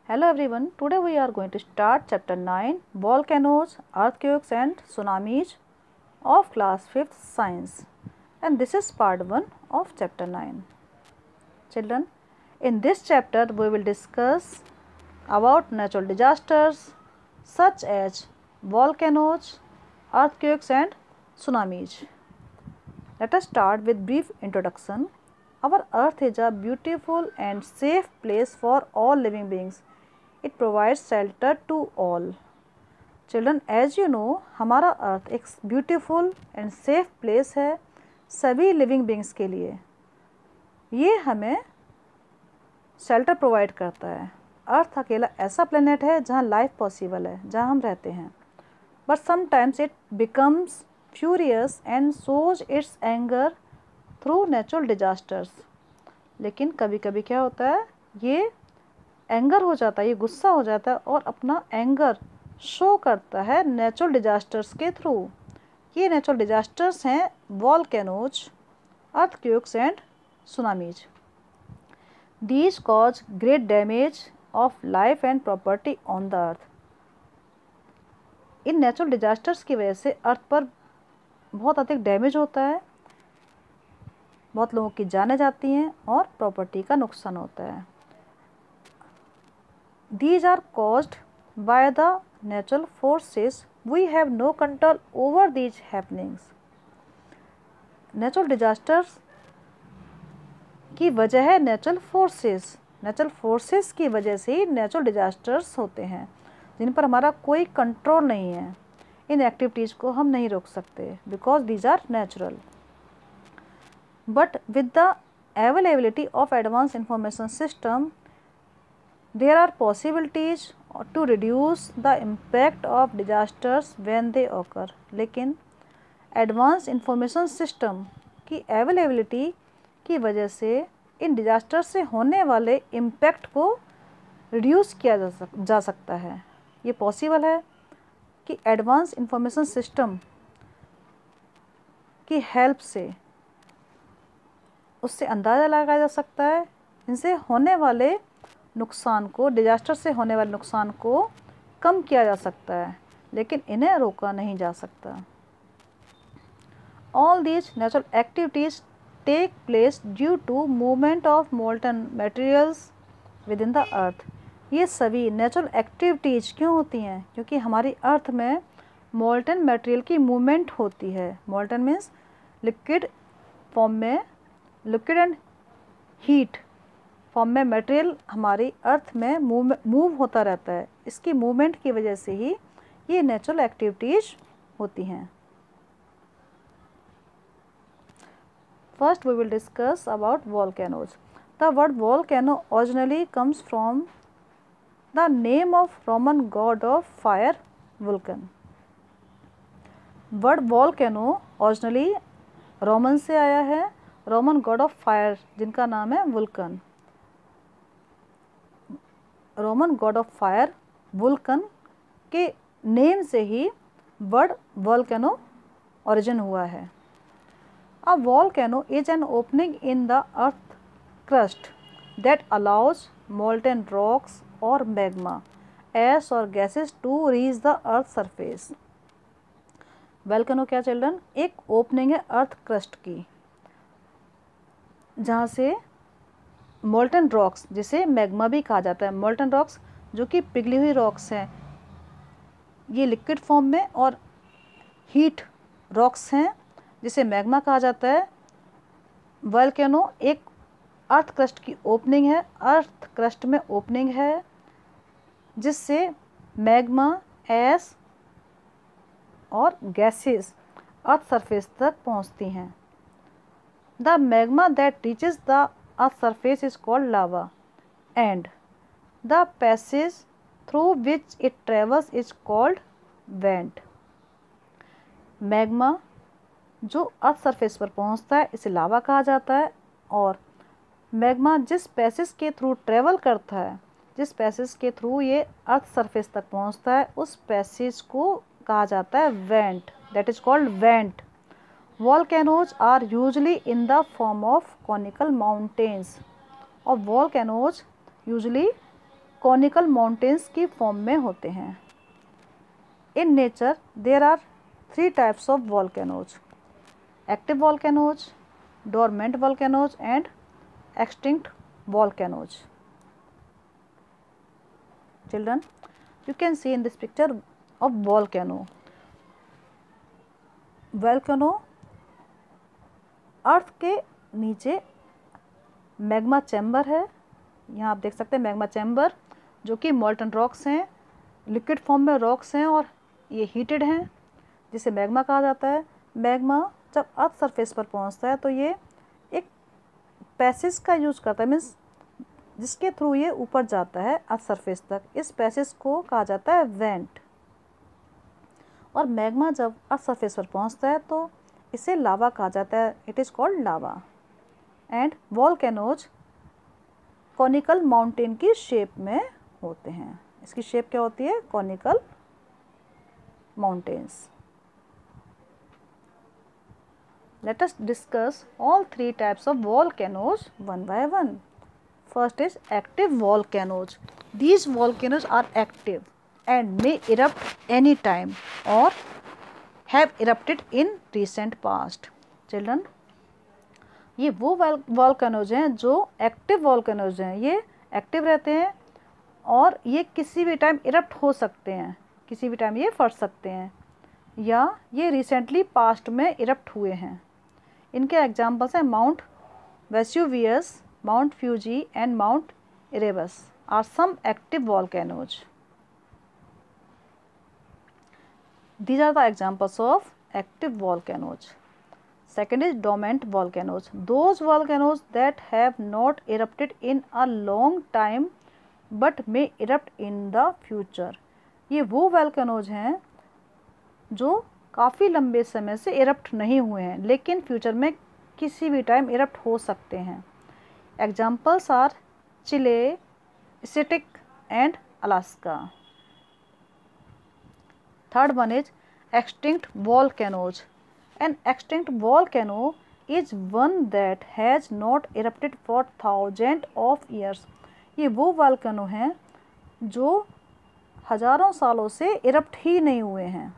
Hello everyone, today we are going to start chapter 9 Volcanoes, Earthquakes and Tsunamis of class 5th Science, and this is part 1 of chapter 9. Children, in this chapter we will discuss about natural disasters such as volcanoes, earthquakes and tsunamis. Let us start with brief introduction. Our earth is a beautiful and safe place for all living beings. It provides shelter to all. Children, as you know, हमारा अर्थ एक beautiful and safe place है सभी living beings के लिए. ये हमें shelter provide करता है. अर्थ अकेला ऐसा प्लेनेट है जहाँ लाइफ पॉसिबल है, जहाँ हम रहते हैं. But sometimes it becomes furious and shows it's anger through natural disasters. लेकिन कभी कभी क्या होता है, ये एंगर हो जाता है, ये गुस्सा हो जाता है और अपना एंगर शो करता है नेचुरल डिजास्टर्स के थ्रू. ये नेचुरल डिजास्टर्स हैं volcanoes, earthquakes and tsunamis. These cause great damage of life and property on the earth. In natural disasters की वजह से अर्थ पर बहुत अधिक डैमेज होता है, बहुत लोगों की जानें जाती हैं और प्रॉपर्टी का नुकसान होता है. These are caused by the natural forces. We have no control over these happenings. Natural disasters की वजह है नेचुरल फोर्सेस. नेचुरल फोर्सेस की वजह से ही नेचुरल डिजास्टर्स होते हैं जिन पर हमारा कोई कंट्रोल नहीं है. इन एक्टिविटीज़ को हम नहीं रोक सकते because these are natural. But with the availability of advance information system there are possibilities to reduce the impact of disasters when they occur. लेकिन एडवांस इंफॉर्मेशन सिस्टम की अवेलेबिलिटी की वजह से इन डिजास्टर से होने वाले इम्पैक्ट को reduce किया जा सकता है. ये पॉसिबल है कि एडवांस इंफॉर्मेशन सिस्टम की हेल्प से उससे अंदाज़ा लगाया जा सकता है इनसे होने वाले नुकसान को, डिजास्टर से होने वाले नुकसान को कम किया जा सकता है, लेकिन इन्हें रोका नहीं जा सकता. All these natural activities take place due to movement of molten materials with in the earth. ये सभी नेचुरल एक्टिविटीज़ क्यों होती हैं? क्योंकि हमारी अर्थ में मोल्टन मटेरियल की मूवमेंट होती है. मोल्टन मीन्स लिक्विड फॉर्म में, लिक्विड एंड हीट फॉर्म में मटेरियल हमारी अर्थ में मूव होता रहता है. इसकी मूवमेंट की वजह से ही ये नेचुरल एक्टिविटीज़ होती हैं. First we will discuss about volcanoes. The word volcano originally comes from the name of Roman god of fire Vulcan. Word volcano originally Roman से आया है, रोमन गॉड ऑफ फायर जिनका नाम है Vulcan. Roman god of fire Vulcan के name से ही word volcano origin हुआ है. A volcano is an opening in the earth crust that allows molten rocks और मैग्मा, एस और gases to reach the earth surface. Volcano क्या children? एक opening है अर्थ क्रस्ट की जहाँ से मोल्टन रॉक्स, जिसे मैग्मा भी कहा जाता है, मोल्टन रॉक्स जो कि पिघली हुई रॉक्स हैं, ये लिक्विड फॉर्म में, और हीट रॉक्स हैं जिसे मैग्मा कहा जाता है. वॉल्केनो एक अर्थ क्रस्ट की ओपनिंग है. अर्थ क्रस्ट में ओपनिंग है जिससे मैग्मा, एस और गैसेस अर्थ सरफेस तक पहुंचती हैं. The magma that reaches the earth surface is called lava and the passage through which it travels is called vent. Magma जो अर्थ सरफेस पर पहुंचता है इसे लावा कहा जाता है, और मैग्मा जिस पैसेज के थ्रू ट्रेवल करता है, जिस पैसेज के थ्रू ये अर्थ सरफेस तक पहुंचता है, उस पैसेज को कहा जाता है went. That is called went. Volcanoes are usually in the form of conical mountains, और volcanoes usually कॉनिकल माउंटेन्स की फॉर्म में होते हैं। In nature there are 3 types of volcanoes: active volcanoes, dormant volcanoes and extinct volcanoes. Children, you can see in this picture of volcano. Volcano अर्थ के नीचे magma chamber है। यहाँ आप देख सकते हैं मैग्मा चैम्बर, जो कि मोल्टन रॉक्स हैं, लिक्विड फॉर्म में रॉक्स हैं और ये हीटेड हैं, जिसे मैग्मा कहा जाता है। मैग्मा जब अर्थ सरफेस पर पहुँचता है तो ये एक पैसेज का यूज करता है, मीन्स जिसके थ्रू ये ऊपर जाता है अर्थ सरफेस तक। इस पैसेज को कहा जाता है वेंट। और मैग्मा जब अर्थ सरफेस पर पहुंचता है तो इसे लावा कहा जाता है, it is called lava. And volcanoes conical mountain की शेप में होते हैं। इसकी शेप क्या होती है? Conical mountains. Let us discuss all 3 types of volcanoes one by one. First is active volcanoes. These volcanoes are active and may erupt any time or have erupted in recent past. Children, ये वो volcanoes हैं जो active volcanoes हैं। ये active रहते हैं और ये किसी भी टाइम erupt हो सकते हैं, किसी भी टाइम ये फट सकते हैं, या ये रिसेंटली पास्ट में erupt हुए हैं। इनके एग्जाम्पल्स हैं mount Vesuvius, mount Fuji and mount Erebus are some active volcanoes. These are the examples of active volcanoes. Second is dormant volcanoes. Those volcanoes that have not erupted in a long time but may erupt in the future. ये वो volcanoes हैं जो काफ़ी लंबे समय से erupt नहीं हुए हैं लेकिन फ्यूचर में किसी भी टाइम इरप्ट हो सकते हैं। Examples are Chile, Asiatic and Alaska. Third one is extinct volcanoes. An extinct volcano is one that has not erupted for 1000 of years. ये वो वॉल्केनो हैं जो हज़ारों सालों से इरप्ट ही नहीं हुए हैं,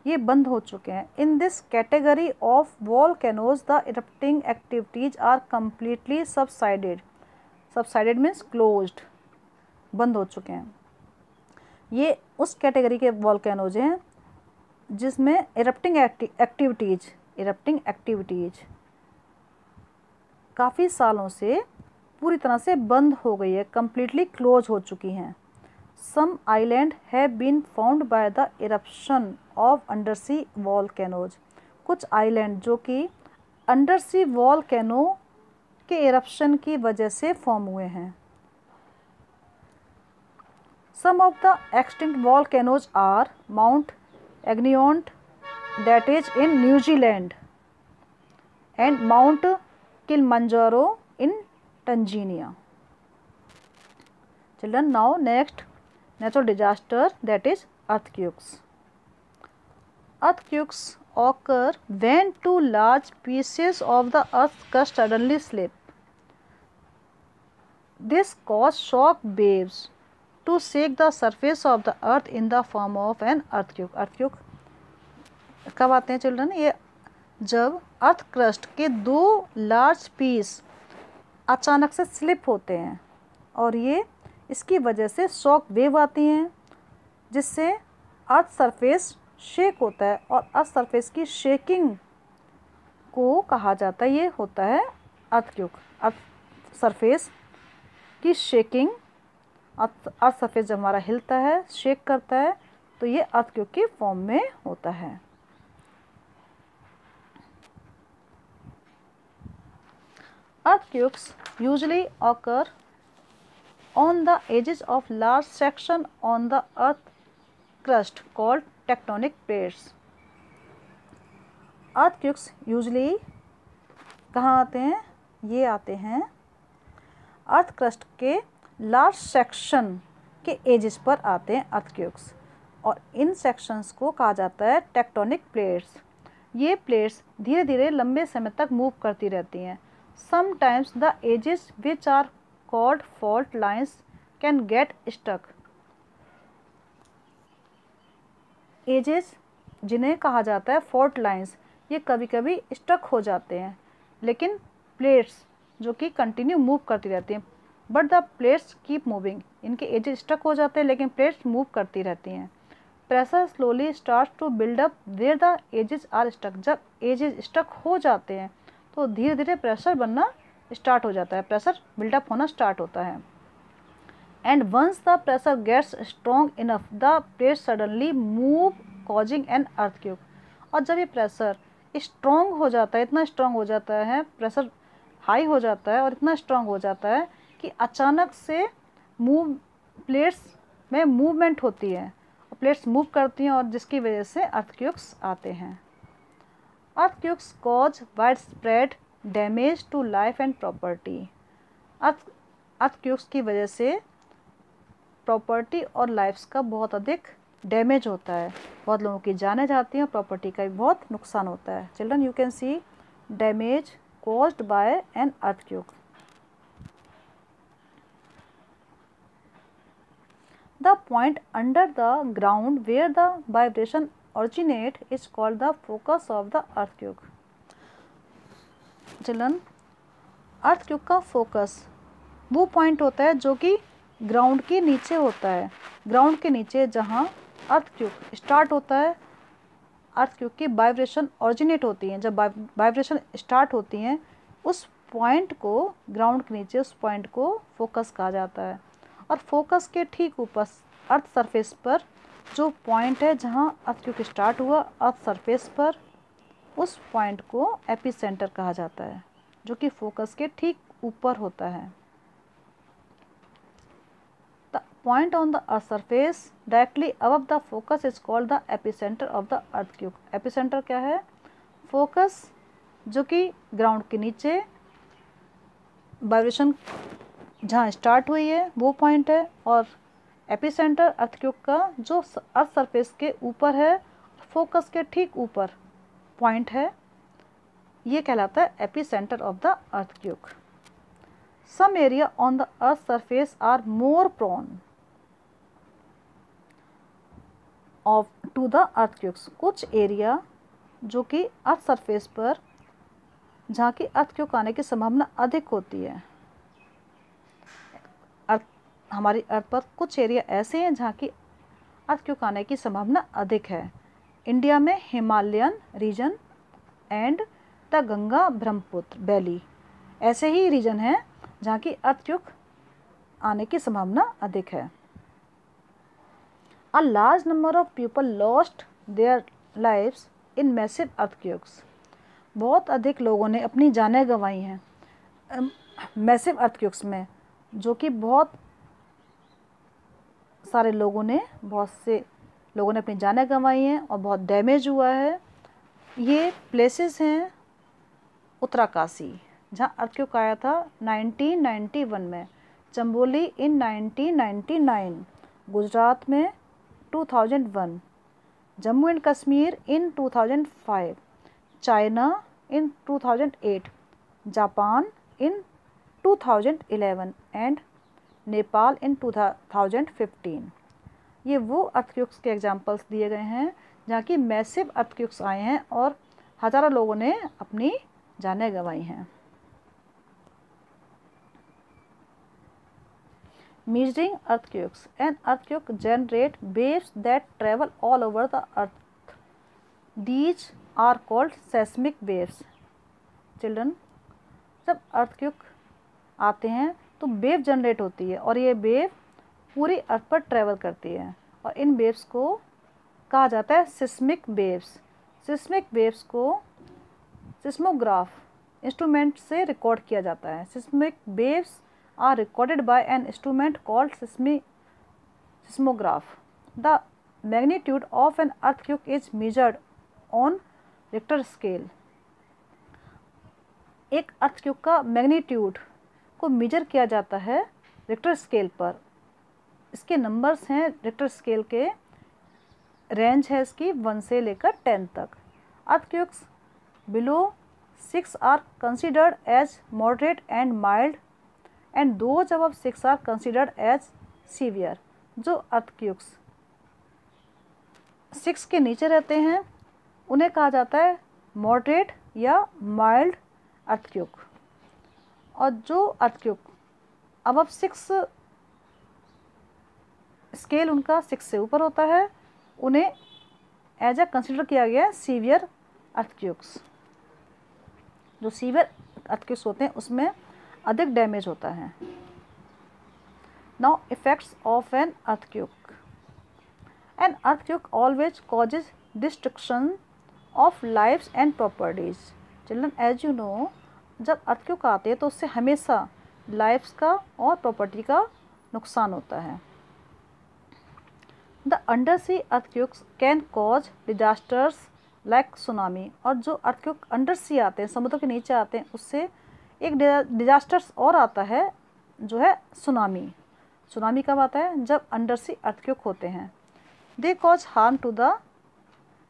ये बंद हो चुके हैं। In this category of volcanoes the erupting activities are completely subsided. Subsided means closed, बंद हो चुके हैं। ये उस कैटेगरी के वॉल्केनोज हैं जिसमें इरप्टिंग एक्टिविटीज काफ़ी सालों से पूरी तरह से बंद हो गई है, कम्प्लीटली क्लोज हो चुकी हैं। Some island have been found by the eruption of undersea volcanoes. कुछ आइलैंड जो कि अंडरसी वॉल्केनो के इरप्शन की वजह से फॉर्म हुए हैं। Some of the extinct volcanoes are Mount Agniont that is in New Zealand and Mount Kilimanjaro in Tanzania. Children, now next natural disaster, that is earthquakes. Earthquakes occur when 2 large pieces of the earth's crust suddenly slip. This causes shock waves to shake the surface of the earth in the form of an earthquake. earthquake कब आते हैं children? ये जब earth crust के 2 large piece अचानक से slip होते हैं और ये इसकी वजह से शॉक वेव आती हैं जिससे अर्थ सरफेस शेक होता है और अर्थ सरफेस की शेकिंग को कहा जाता है, ये होता है अर्थक्वेक। अर्थ सरफेस की शेकिंग, अर्थ सरफेस जब हमारा हिलता है, शेक करता है, तो ये अर्थक्वेक की फॉर्म में होता है। Earthquakes usually occur on the edges of large section on the earth crust called tectonic plates. Earthquakes usually कहाँ आते हैं? ये आते हैं अर्थ क्रस्ट के लार्ज सेक्शन के एजेस पर आते हैं अर्थक्वेक्स, और इन सेक्शंस को कहा जाता है टेक्टोनिक प्लेट्स। ये प्लेट्स धीरे धीरे लंबे समय तक मूव करती रहती हैं। Sometimes the edges which are called fault lines can get stuck. Edges जिन्हें कहा जाता है फॉल्ट लाइंस, ये कभी कभी स्टक हो जाते हैं, लेकिन प्लेट्स जो कि कंटिन्यू मूव करती रहती हैं, but the plates keep moving, इनके एजेस स्टक हो जाते हैं लेकिन प्लेट्स मूव करती रहती हैं। Pressure slowly start to build up where the edges are stuck, जब एजेस स्टक हो जाते हैं तो धीरे धीरे प्रेशर बनना स्टार्ट हो जाता है, प्रेशर बिल्डअप होना स्टार्ट होता है। And once the pressure gets strong enough the plate suddenly move causing an earthquake. और जब ये प्रेशर स्ट्रॉन्ग हो जाता है, इतना स्ट्रॉन्ग हो जाता है, प्रेशर हाई हो जाता है और इतना स्ट्रॉन्ग हो जाता है कि अचानक से प्लेट्स में मूवमेंट होती है, प्लेट्स मूव करती हैं और जिसकी वजह से अर्थक्वेक्स आते हैं। Earthquakes cause widespread damage to life and property. Earthquakes की वजह से प्रॉपर्टी और लाइफ्स का बहुत अधिक डैमेज होता है, बहुत लोगों की जानें जाती हैं और प्रॉपर्टी का भी बहुत नुकसान होता है। Children, you can see damage caused by an earthquake. The point under the ground where the vibration originate is called the focus of the earthquake. Children, earthquake का फोकस वो पॉइंट होता है जो कि ग्राउंड के नीचे होता है। ग्राउंड के नीचे जहाँ अर्थक्वेक स्टार्ट होता है, अर्थक्वेक की वाइब्रेशन ओरिजिनेट होती हैं, जब वाइब्रेशन स्टार्ट होती हैं उस पॉइंट को, ग्राउंड के नीचे उस पॉइंट को फोकस कहा जाता है। और फोकस के ठीक ऊपर अर्थ सरफेस पर जो पॉइंट है जहाँ अर्थक्वेक स्टार्ट हुआ, अर्थ सरफेस पर उस पॉइंट को एपिसेंटर कहा जाता है, जो कि फोकस के ठीक ऊपर होता है। The point on the earth surface directly above the focus is called the epicentre of the earthquake. Epicentre क्या है? फोकस जो कि ग्राउंड के नीचे वाइब्रेशन जहाँ स्टार्ट हुई है वो पॉइंट है, और एपिसेंटर अर्थक्वेक का जो अर्थ सरफेस के ऊपर है, फोकस के ठीक ऊपर पॉइंट है, ये कहलाता है epicentre of the earthquake. Some area on the earth surface are more prone of to the earthquakes. कुछ एरिया जो कि अर्थ सरफेस पर जहाँ की अर्थक्वेक आने की संभावना अधिक होती है। हमारी अर्थ पर कुछ एरिया ऐसे हैं जहाँ की अर्थक्वेक आने की संभावना अधिक है। इंडिया में Himalayan region and the Ganga Brahmaputra valley ऐसे ही रीजन हैं जहाँ की अर्थक्वेक आने की संभावना अधिक है। A large number of people lost their lives in massive earthquakes. बहुत अधिक लोगों ने अपनी जानें गंवाई हैं मैसिव अर्थक्वेक्स में, जो कि बहुत से लोगों ने अपनी जानें गंवाई हैं और बहुत डैमेज हुआ है। ये प्लेसेस हैं उत्तराकाशी जहाँ अर्थक्वेक आया था 1991 में, चंबोली इन 1999, गुजरात में 2001, Jammu and Kashmir in 2005, China in 2008, Japan in 2011 and Nepal in 2015। ये वो अर्थक्वेक्स के एग्जांपल्स दिए गए हैं जहाँ की मैसिव अर्थक्वेक्स आए हैं और हज़ारों लोगों ने अपनी जानें गंवाई हैं। Measuring earthquakes. An earthquake generate waves that travel all over the earth. These are called seismic waves. Children, जब earthquake आते हैं तो वेव जनरेट होती है और ये वेव पूरी अर्थ पर ट्रेवल करती है, और इन वेव्स को कहा जाता है सिस्मिक वेव्स। सिस्मिक वेव्स को सिस्मोग्राफ इंस्ट्रूमेंट से रिकॉर्ड किया जाता है। Seismic waves are recorded by an instrument called seismograph. The magnitude of an earthquake is measured on Richter scale. एक अर्थक्वेक का मैग्नीट्यूड को मेजर किया जाता है रिक्टर स्केल पर। इसके नंबर्स हैं, रिक्टर स्केल के रेंज है इसकी 1 से लेकर 10 तक। Earthquakes below 6 are considered as moderate and mild, and those above 6 are considered as severe. जो अर्थक्वेक्स 6 के नीचे रहते हैं उन्हें कहा जाता है मॉडरेट या माइल्ड अर्थक्वेक। और जो अर्थक्वेक अब 6 स्केल उनका 6 से ऊपर होता है उन्हें एज ए कंसिडर किया गया है सीवियर अर्थक्वेक्स। जो सीवियर अर्थक्वेक्स होते हैं उसमें अधिक डैमेज होता है। Now effects of an earthquake. An earthquake always causes destruction of lives and properties. Children, as you know, जब अर्थक्वेक आते हैं तो उससे हमेशा लाइव्स का और प्रॉपर्टी का नुकसान होता है। The undersea earthquakes can cause disasters like tsunami. और जो अर्थक्वेक अंडर सी आते हैं, समुद्र के नीचे आते हैं, उससे एक डिजास्टर्स और आता है जो है सुनामी। सुनामी कब आता है? जब अंडर सी अर्थक्वेक होते हैं। They cause harm to the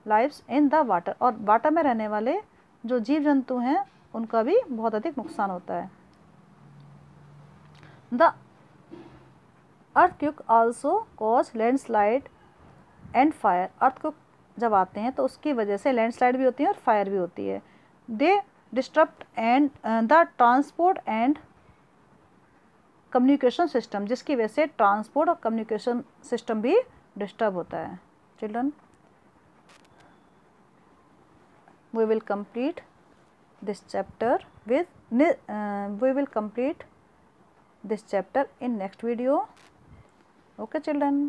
lives in the water. और वाटर में रहने वाले जो जीव जंतु हैं उनका भी बहुत अधिक नुकसान होता है। The earthquake also cause landslide and fire. Earthquake जब आते हैं तो उसकी वजह से लैंडस्लाइड भी होती है और फायर भी होती है। They disturb and the transport and communication system, जिसकी वजह से ट्रांसपोर्ट और कम्युनिकेशन सिस्टम भी डिस्टर्ब होता है। Children, we will complete this chapter in next video. Okay children.